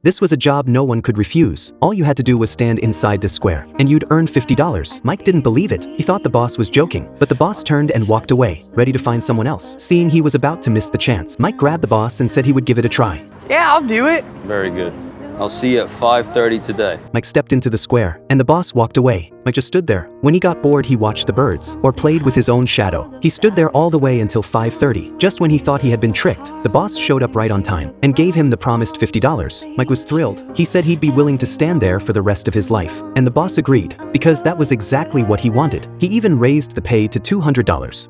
This was a job no one could refuse. All you had to do was stand inside the square, and you'd earn $50. Mike didn't believe it. He thought the boss was joking, but the boss turned and walked away, ready to find someone else. Seeing he was about to miss the chance, Mike grabbed the boss and said he would give it a try. Yeah, I'll do it. Very good. I'll see you at 5:30 today. Mike stepped into the square, and the boss walked away. Mike just stood there. When he got bored, he watched the birds, or played with his own shadow. He stood there all the way until 5:30. Just when he thought he had been tricked, the boss showed up right on time, and gave him the promised $50. Mike was thrilled. He said he'd be willing to stand there for the rest of his life. And the boss agreed, because that was exactly what he wanted. He even raised the pay to $200.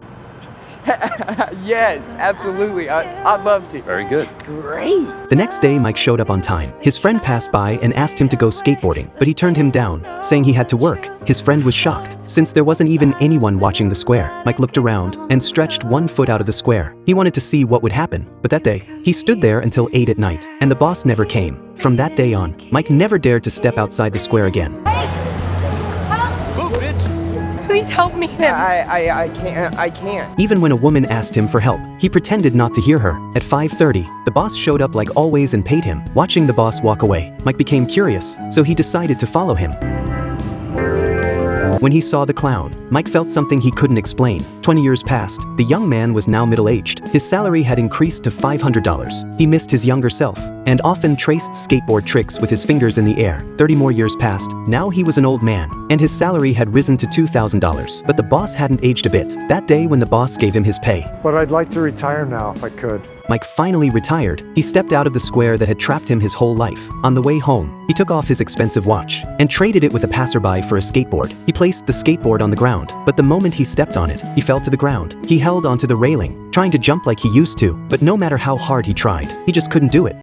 Yes, absolutely. I'd love to. Very good. Great. The next day, Mike showed up on time. His friend passed by and asked him to go skateboarding, but he turned him down, saying he had to work. His friend was shocked, since there wasn't even anyone watching the square. Mike looked around and stretched 1 foot out of the square. He wanted to see what would happen, but that day, he stood there until 8 at night, and the boss never came. From that day on, Mike never dared to step outside the square again. Please help me. I can't. Even when a woman asked him for help, he pretended not to hear her. At 5:30, the boss showed up like always and paid him. Watching the boss walk away, Mike became curious, so he decided to follow him. When he saw the clown, Mike felt something he couldn't explain. 20 years passed. The young man was now middle-aged. His salary had increased to $500. He missed his younger self, and often traced skateboard tricks with his fingers in the air. 30 more years passed. Now he was an old man, and his salary had risen to $2,000. But the boss hadn't aged a bit. That day when the boss gave him his pay, But I'd like to retire now if I could. Mike finally retired. He stepped out of the square that had trapped him his whole life. On the way home, he took off his expensive watch and traded it with a passerby for a skateboard. He placed the skateboard on the ground, but the moment he stepped on it, he fell to the ground. He held onto the railing, trying to jump like he used to, but no matter how hard he tried, he just couldn't do it.